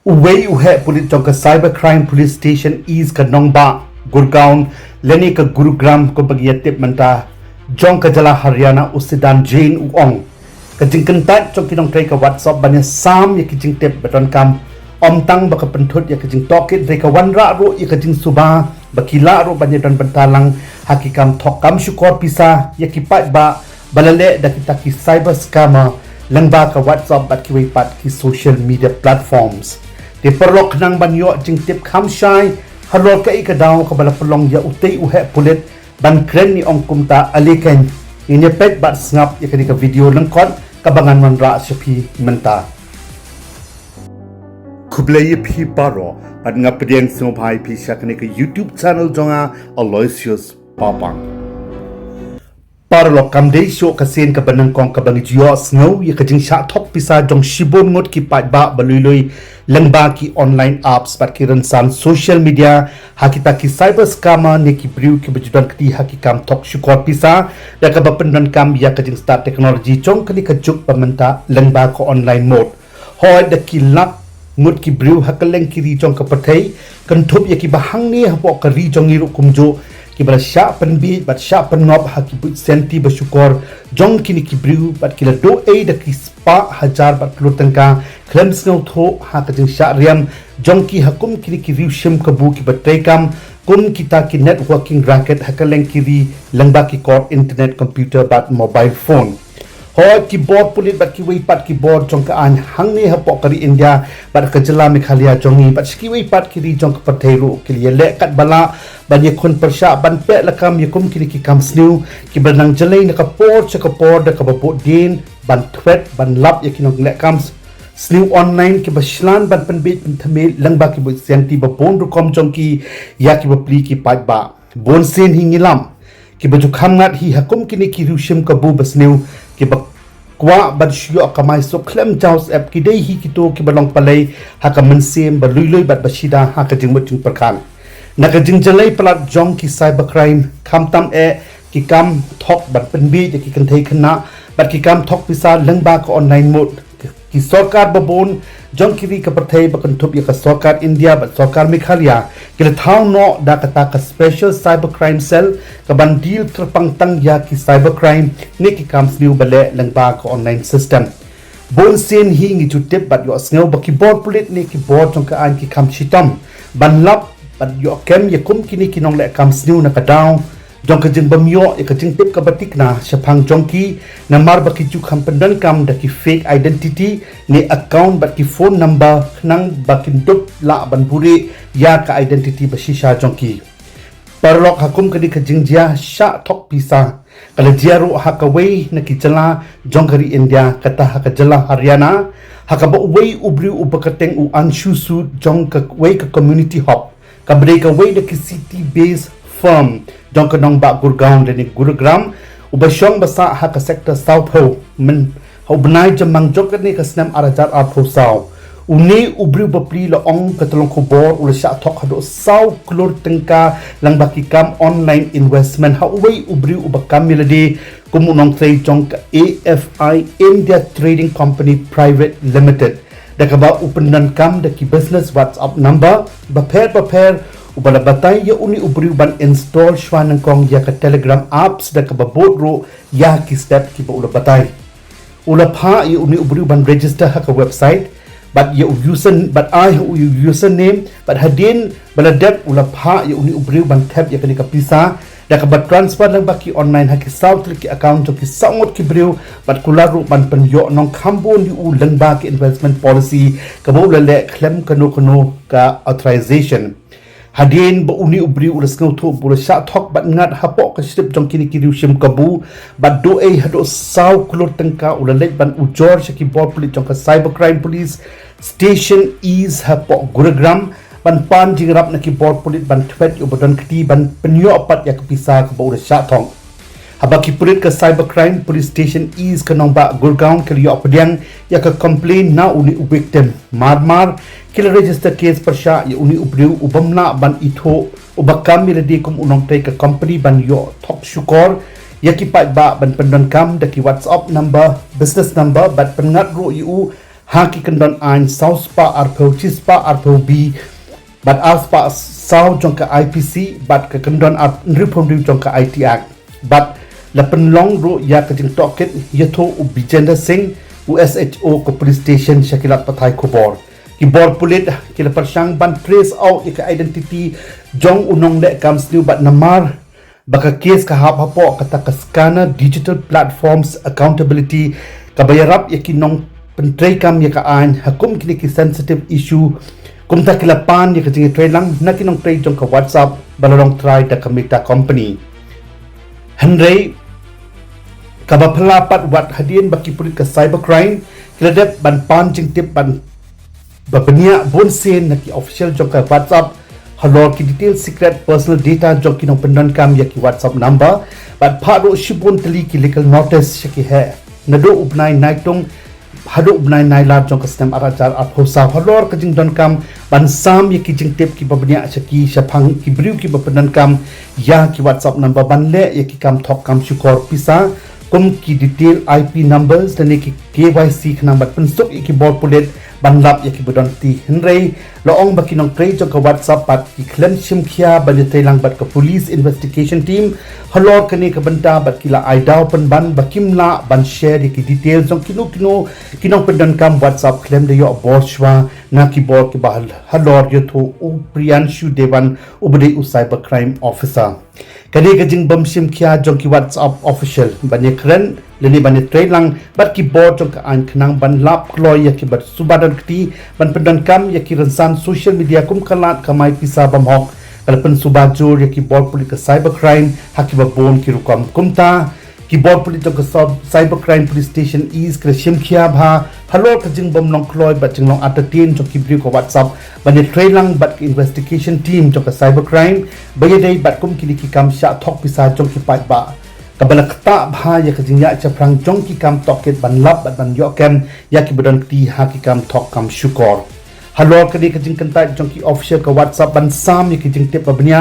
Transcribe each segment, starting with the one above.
Uwei uhe pulit jong ka cybercrime police station East ka Rangbah, Gurgaon, leni ka Gurugram ko bagiyatip manta jong ka jala Haryana usidan Jane uong. Ka jingkentat jong kinong tray ka Whatsap banya sam ya kijing tip baton kam omtang baka pentut ya kijing tokit dre ka wanra ro ya kijing suba bakila ro banya don bentalang hakikam Thok kam syukor Pisa ya ki Paidbah balale da kita ki cyber scammer Lyngba ka Whatsap bat ki pat ki social media platforms. Di perlok nang banyo jing tip kam syai halol ka ikadaw ka bala pelong ya utay uhe pulit ban kren ni ong kumta aliken ini pet bat ngap ya ka video lengkot kabangan manra syapi menta kublay pi paro bat ngap pediang sumpai Pisa ka YouTube channel jonga Aloysius Papang Parlo kamdei show kasen ka banang kong ka bangi jio snow ya kajing Shah Thok Pisa jong shibon ngot ki Paidbah balui Lyngba ki online apps pat ki rensan social media hakita ki cyber scammer ne ki briu ki bajudan kti hakikam Thok syukor Pisa da ka bapendan kam ya kajing start technology jong kali kajuk pamenta Lyngba ko online mode hoi da ki lak ngut ki briu hakaleng kiri jong ka pathai kantup ya ki bahang ni hapo ka ri jong iru kumjo ki bala Shah penbi bat Shah penop haki but senti bersyukur jong kini ki briu bat kila do da ki spa hajar bat Klur Tyngka klem sngau tho ha ka jing Shah riam jong ki hakum kini ki riu shim kabu ki batai kam kum kita ki networking racket hakaleng kiri Lyngba ki core internet computer bat mobile phone hoi keyboard pulit bat kiwei pat keyboard jong ka an hang ni hapok kari India bat ka jela Meghalaya jongi bat skiwei pat kiri jong ka pathairu kili le kat bala ban ye khun persha ban pe lakam yakum kini ki kam sniu ki banang jelai na ka por cha ka por da ka bapot din ban thwet ban lap yakinong le kam sniu online ki baslan ban penbit penthame Lyngba ki bu senti ba bon ru kom jong ki ya ki bapli ki Paidbah bon sin hingilam ki baju khamngat hi hakum kini ki rushim ka bu basniu ki ba kwa ban shio akamai so klem jaws app ki dei hi kito ki balong palai haka mensem ba lui bat bashida haka jing muting perkan naka jing jalai plat jong ki cybercrime kam tam ki kam Thok bat penbi ki kan thei khna bat ki kam Thok Pisa Lyngba ko online mode ki sarkar babon jong kiri ka pathai ba kan thup ya ka sarkar India bat sarkar Meghalaya ki thau no da kata ka special cybercrime cell ka ban deal terpang tang ya ki cybercrime ne ki kam sniu bale Lyngba ko online system bon sin hi ngi chu tip bat yo sneu ba ki board pulit ne ki board jong ka an ki kam chitam ban lap bat yo kem ya kum kini kinong le kam sniu na ka daw jong ka jing bamyo ya ka jing tip ka batik na syapang jong ki na mar ba ki chu kam pendan kam da ki fake identity ne account bat ki phone number nang ba kin dup la ban buri ya ka identity ba shisha jong ki parlok hakum ka di ka jing jia Shah Thok Pisa kala jiaru haka wei na ki jala jong kari India kata haka jala Haryana haka ba wei ubri ubakateng u anshu su jong ka wei ka community hub ka bre ka wei da ki city based firm jong ka nong ba Gurgaon dan Gurugram ubasyong basa haka sector south ho men ho benai jamang jok ni ka snam arajar artho saw uni ubri bapri la ong ka tolong khobor ul Shah Thok Haduh saw Klur Tyngka lang bakikam online investment ha wei ubri ubakam miladi kumunong trade jong ka AFI India Trading Company Private Limited da ka ba upenan kam da ki business WhatsApp number baper ubala batay ya uni ubri ban install shwan kong ya ka Telegram apps da ka babot ro ya ki step ki ba ula batay ula pha ya uni ubri ban register ha ka website but ya username but hadin baladat ula pha ya uni ubri ban tab ya ka Pisa da ka ba transfer lang ba ki online ha ki south ki account ki sangot ki briu but kularu ban pen yo nong khambon yu Lyngba ki investment policy ka bo le klem kano ka authorization hadin ba uni ubri ulas ngau tho bula Shah Thok bat ngat hapok ka strip jong kini ki shim kabu bat do hado saw Klur Tyngka ulalej ban ujor shaki bor pulit jong ka cybercrime police station is hapok Gurugram ban pan jingrap na ki bor pulit ban thwet yu badan kti ban penyo apat ya ka Pisa ka ba ulas Shah Thok habaki pulit ka cybercrime police station is ka nong ba Gurgaon ka liyo apadiang ya ka complain na uni victim mar kila register case persha ya uni ubriu ubamna ban itho ubakam miladi kum unong tay ka company ban yo Thok syukor ya ki Paidbah ban pendan kam da ki WhatsApp number business number bat pengat ro yu haki kendon an south spa arpo chispa arpo b but aspa south jongka IPC but ke kendon ap nripom rim jongka IT Act but la penlong ro ya kajing toket yatho ubijenda sing USHO ko police station shakilat pathai khobor ki bor pulit ki la persang ban trace out ik identity jong unong le kam snu but namar baka case ka hapo kata kaskana digital platforms accountability kabayarap yakinong pentray kam yakaan hakum kini ki sensitive issue kumta kilapan yakajing tray lang nakinong tray jong ka WhatsApp balarong try da kamita company Henry kabapalapat wat hadian baki pulit ka cybercrime kiladep ban pancing tip ban babania bonsen naki official jong ka WhatsApp halor ki detail secret personal data jong kinong pendan kam yaki WhatsApp number but phado shibon tali ki legal notice shaki hai nado ubnai naitung Haduh benai nailar jong kestem arajar aphosa halor kajing don kam bansam ye kijing tip ki babnya chaki shapang ki briu ki bapenan kam ya ki WhatsApp number banle ye ki kam thok kam shukor pisa kum ki detail IP numbers dan ki KYC khna bat pensuk ki bor pulet banlap ye ki bodon ti henrei loong bakinong trade jong ka WhatsApp pat ki klem shimkhia banjete lang bat ka police investigation team halor kani ka banta bat kila aidau pen ban bakimla ban share ye ki details jong kino kinong pendan kam WhatsApp claim de yo borshwa na ki bor ki bahal halor yo tho u Priyanshu Devan ubde u cybercrime officer kani kajing bamshim khia jong ki WhatsApp official banye kren leni banye trade lang bat ki bor jong ka an khnang ban lap kloy ya ki bat subadan kti ban pendan kam ya ki ransan social media kum kalat kamai Pisa bamhok kalpen subajur ya ki bor pulik ka cybercrime hakiba bom ki rukam kumta ki bor pulik jong ka cybercrime police station is kreshim khia bha halor kajing bom long kloy bat jing long atatin jong ki briu ka WhatsApp banye trade lang bat ki investigation team jong ka cybercrime bayadai bat kum ki kam Shah Thok Pisa jong ki Paidbah kabala kata bha ya kajing ya chaprang jong ki kam toket ban lap bat ban yokem ya ki bodon ti ha ki kam thok kam shukor halor kadi kajing kantai jong ki official ka WhatsApp ban sam ya kajing tip babnya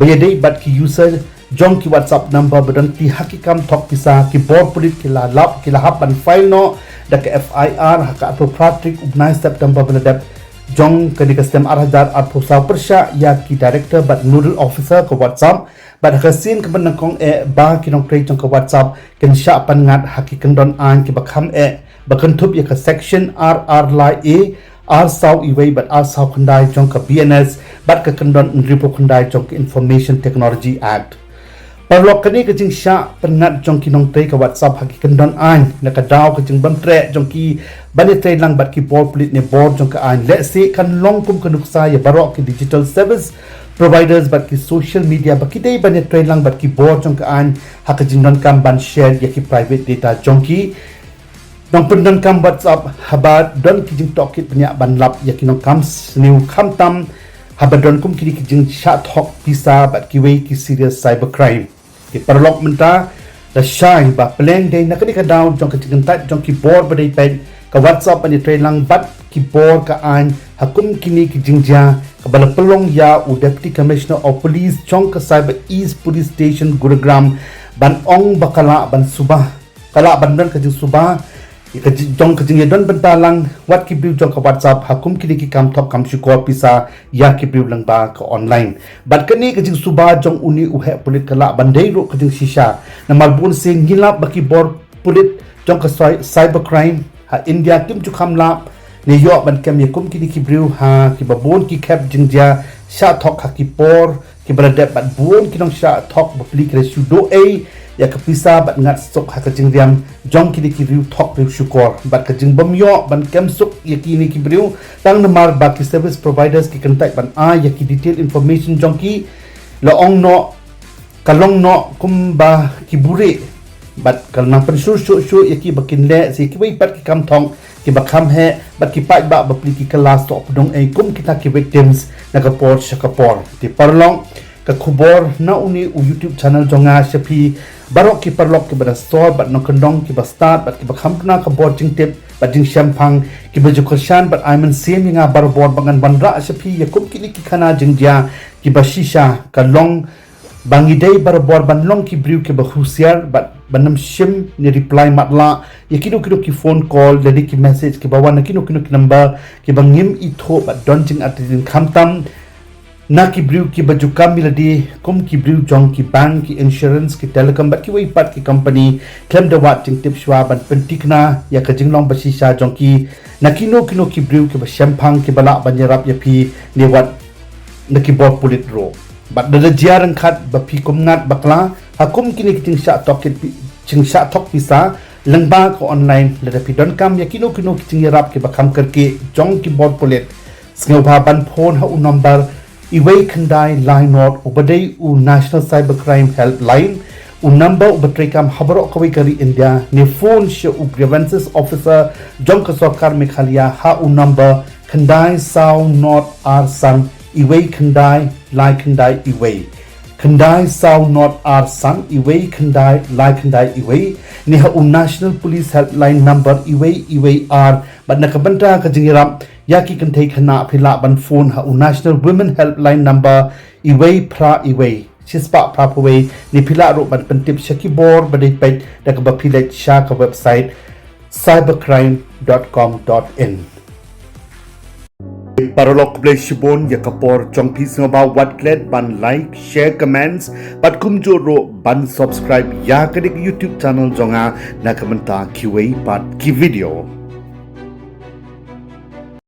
bayadai bat ki user jong ki WhatsApp number bodon ti ha ki kam thok Pisa ki bor pulit ki la lap ki la hap ban file no da ka FIR ha ka appropriate ubnai September beladap jong kadi kastem arhajar aphosa persha ya ki director but nodal officer ka WhatsApp but hasin ka banakong ba kinong trade jong ka WhatsApp ken sha pangat hakikan don an ki bakham bakan thup ya ka section RR lai R South Iway but R South Khandai jong ka BNS but ka kandon ripo Khandai jong ka Information Technology Act parlok kani ka jing sha pangat jong kinong trade ka WhatsApp hakikan don an na ka daw ka jing bantre jong ki bani trade lang but ki bor plit ne bor jong ka an let's say kan long kum kanuksa ya barok ki digital service providers but ki social media but ki dei bani trade lang but ki bor jong ka an hakajing non kam ban share ya ki private data jong ki dong pendon kam WhatsApp haba don ki jing tokit banyak ban lap ya ki non kam new kam tam haba don kum ki jing Shah Thok Pisa but ki wei ki serious cybercrime ki parlok menta la Shah ba pleng dei nakadi ka down jong ka jing tat jong ki bor badai pen ka WhatsApp bani trade lang but ki bor ka an hakum kini ki jing ja kabala pelong ya u Deputy Commissioner of Police jong ka Cyber East Police Station Gurugram ban ong bakala ban subah kala ban dan ka jing subah ka jong ka jing don bentalang wat ki briu jong ka WhatsApp hakum kini ki kam thok kam shukor Pisa ya ki briu Lyngba ka online bat kani ka jing subah jong uni u he pulit kala bandai ro ka jing shisha na malbun sing ngilap baki bor pulit jong ka cybercrime ha India kim chu kham lap New York ban kem yakum kini ki briu ha ki babon ki kap jing ja Shah Thok ha ki por ki berada bat buon kinong Shah Thok bapli kre sudo ya ka Pisa bat ngat sok ha ka jing riam jong kini ki briu Thok briu shukor bat ka jing bamyo ban kem sok ya kini ki briu tang namar ba ki service providers ki contact ban ya ki detail information jong ki loong no kalong no kumba ki bure bat kalnang pensur shu ya ki bakin le si ki bai pat ki kam thong ki bakham he bat ki Paidbah bapli ki kelas to pdong kum kita ki victims na ka por shakapor ti parlong ka khubor na uni u YouTube channel jonga shapi barok ki parlok ki bada store bat no kandong ki ba start bat ki bakham na ka bor jing tip bat jing shampang ki baju khoshan bat aiman sem nga barbor bangan bandra shapi yakum ki khana jing dia ki bashisha ka long bangi day barabor ban long ki briu ke ba Husiar but banam shim ni reply matla yakino kino ki phone call jadi ki message ki bawa nakino kino ki number ki bangim itho but donjing atin khamtam na ki briu ki baju kamiladi kum ki briu jong ki bank ki insurance ki telecom but ki wei pat ki company claim the wat jing tip shwa ban pentikna ya ka jing long basi sha jong ki nakino kino ki briu ki ba shampang ki bala banjarap ya pi ne wat naki bor pulit ro but the jiarang khat ba pi kum ngat bakla hakum kini ting sha toket ching sha thok pisa Lyngba ko online le pi don kam ya kino kino ki ting rap ki ba kam karke jong ki bor pulit sngo ba ban phone ha u number Iway Kandai line not ubadai u National Cybercrime Helpline u number ubatrekam habaro kawai kari India ne phone she u grievances officer jong ka sarkar Meghalaya ha u number Kandai sao not ar san Iway Kandai lai Kandai Iway Kandai sao not ar san Iway Kandai lai Kandai Iway ni ha u National Police Helpline number Iway ar but nakabanta ka jingiram yaki kan take hana phila ban phone ha National Women Helpline number Iway pra Iway chispa prapawe ni phila ro ban pentip shaki bor badai pet dak ba phila sha ka website cybercrime.com.in Paralok play shibon yakapor chong pising about what glad ban like share comments but kumjo ro ban subscribe ya kadik YouTube channel jonga nakamanta QA part ki video